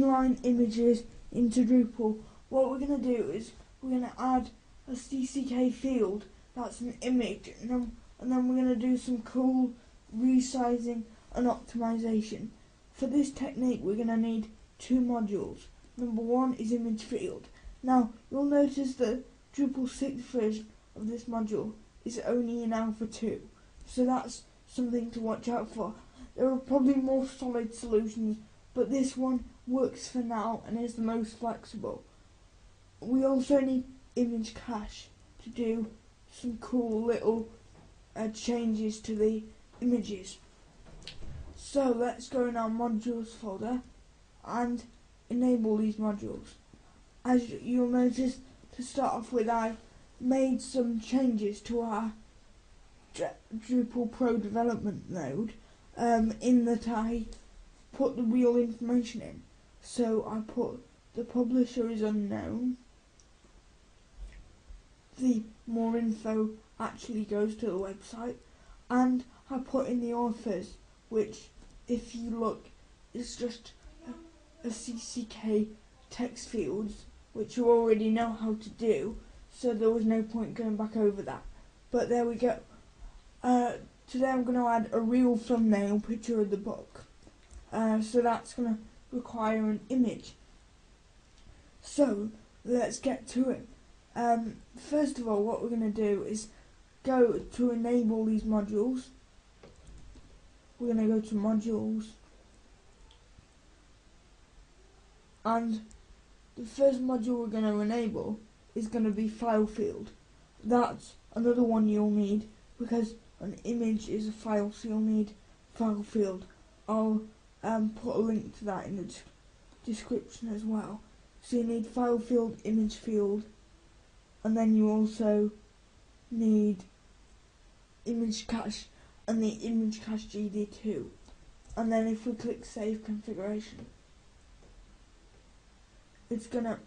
inline images into Drupal, what we're going to do is we're going to add a CCK field that's an image, and then we're going to do some cool resizing and optimization. For this technique we're going to need two modules. Number one is ImageField. Now you'll notice that Drupal 6 version of this module is only in Alpha 2, so that's something to watch out for. There are probably more solid solutions, but this one works for now and is the most flexible. We also need image cache to do some cool little changes to the images. So let's go in our modules folder and enable these modules. As you'll notice, to start off with, I made some changes to our Drupal Pro development node, in that I put the real information in. So I put the publisher is unknown, the more info actually goes to the website, and I put in the authors, which, if you look, is just a CCK text fields, which you already know how to do, so there was no point going back over that. But there we go. Today I'm going to add a real thumbnail picture of the book, so that's going to require an image. So let's get to it. First of all, what we're going to do is go to enable these modules. We're going to go to modules, and the first module we're going to enable is going to be FileField. That's another one you'll need, because an image is a file, so you'll need FileField. I'll put a link to that in the description as well. So you need FileField, ImageField, and then you also need image cache and the image cache GD2. And then if we click Save Configuration, it's gonna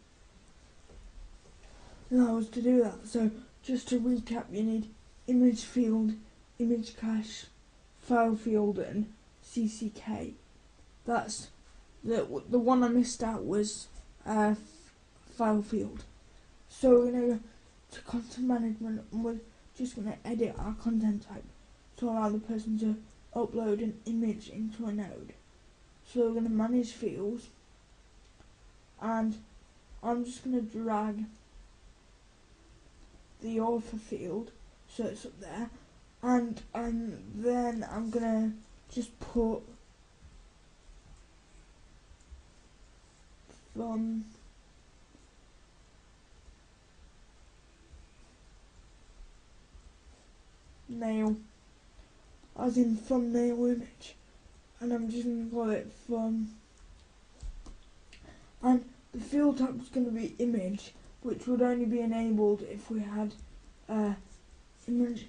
allow us to do that. So just to recap, you need ImageField, image cache, FileField, and CCK. That's the one I missed out was FileField. So we're gonna go to content management, and we're just gonna edit our content type to allow the person to upload an image into a node. So we're gonna manage fields, and I'm just gonna drag the author field so it's up there, and then I'm gonna just put thumbnail, as in thumbnail image, and I'm just going to call it and the field type is going to be image, which would only be enabled if we had image,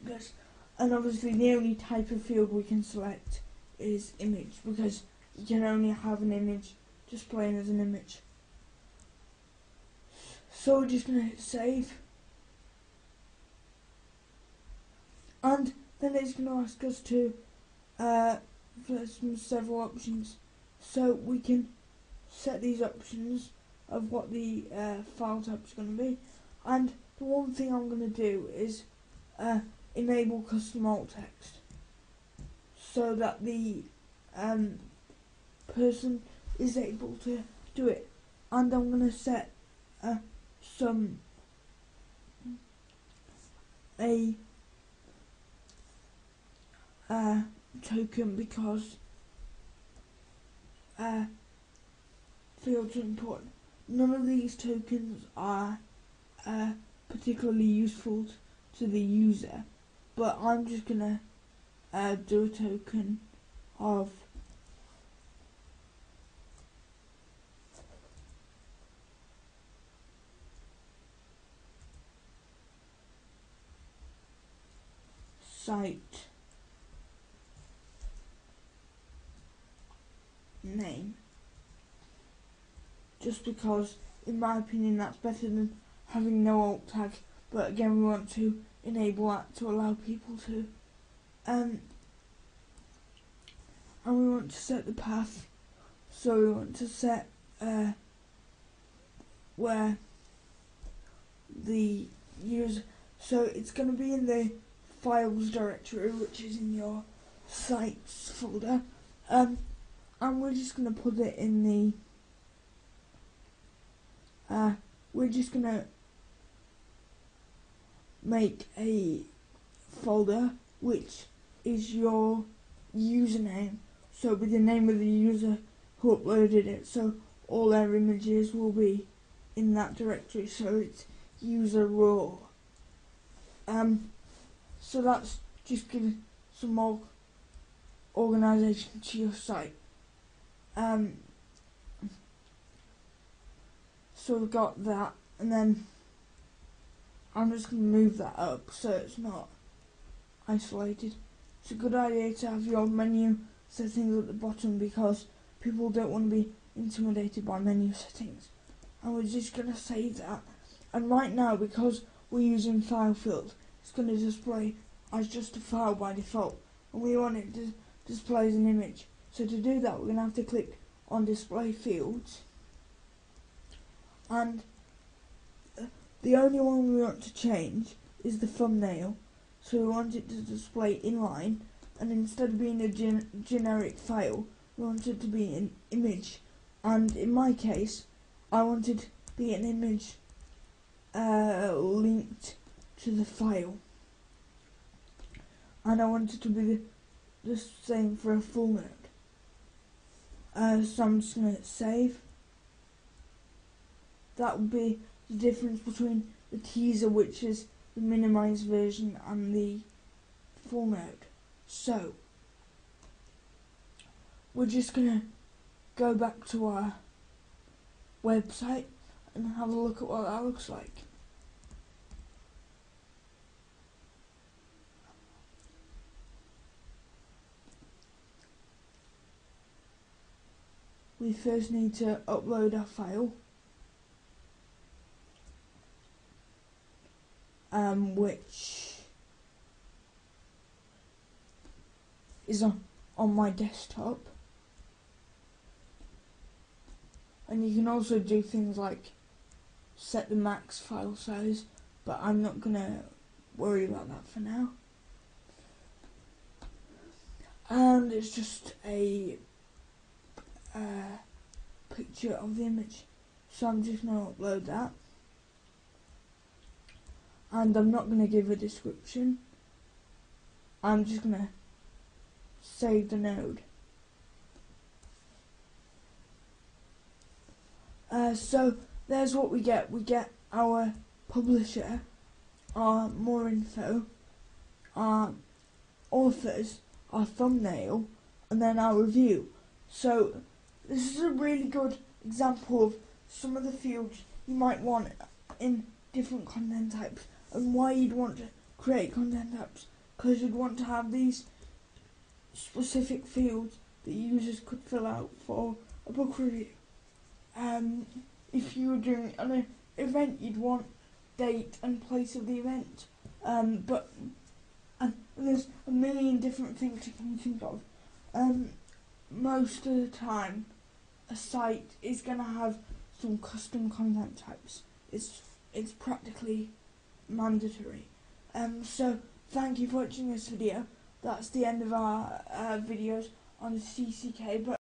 and obviously the only type of field we can select is image, because you can only have an image displaying as an image. So we're just going to hit save, and then it's going to ask us to several options, so we can set these options of what the file type is going to be. And the one thing I'm going to do is enable custom alt text, so that the person is able to do it. And I'm going to set a token, because fields are important. None of these tokens are particularly useful to the user, but I'm just gonna do a token of site name, just because in my opinion that's better than having no alt tag. But again, we want to enable that to allow people to and we want to set the path, so we want to set where the user, so it's going to be in the files directory, which is in your sites folder, and we're just going to put it in the we're just going to make a folder which is your username, so with the name of the user who uploaded it, so all their images will be in that directory, so it's user raw. So that's just giving some more organisation to your site. So we've got that, and then I'm just going to move that up so it's not isolated. It's a good idea to have your menu settings at the bottom because people don't want to be intimidated by menu settings. And we're just going to save that. And right now, because we're using FileField, it's going to display as just a file by default, and we want it to display as an image. So to do that, we're going to have to click on Display Fields, and the only one we want to change is the thumbnail. So we want it to display inline, and instead of being a generic file, we want it to be an image. And in my case, I want it to be an image linked to the file, and I want it to be the same for a full node. So I'm just going to save. That would be the difference between the teaser, which is the minimized version, and the full node. So we're just going to go back to our website and have a look at what that looks like. We first need to upload our file, which is on my desktop. And you can also do things like set the max file size, but I'm not going to worry about that for now. And it's just a picture of the image, so I'm just going to upload that, and I'm not going to give a description. I'm just going to save the node. So there's what we get. We get our publisher, our more info, our authors, our thumbnail, and then our review. So this is a really good example of some of the fields you might want in different content types, and why you'd want to create content types, because you'd want to have these specific fields that users could fill out for a book review. If you were doing an event, you'd want date and place of the event, but there's a million different things you can think of. Most of the time, a site is going to have some custom content types. It's practically mandatory. So thank you for watching this video. That's the end of our videos on CCK. But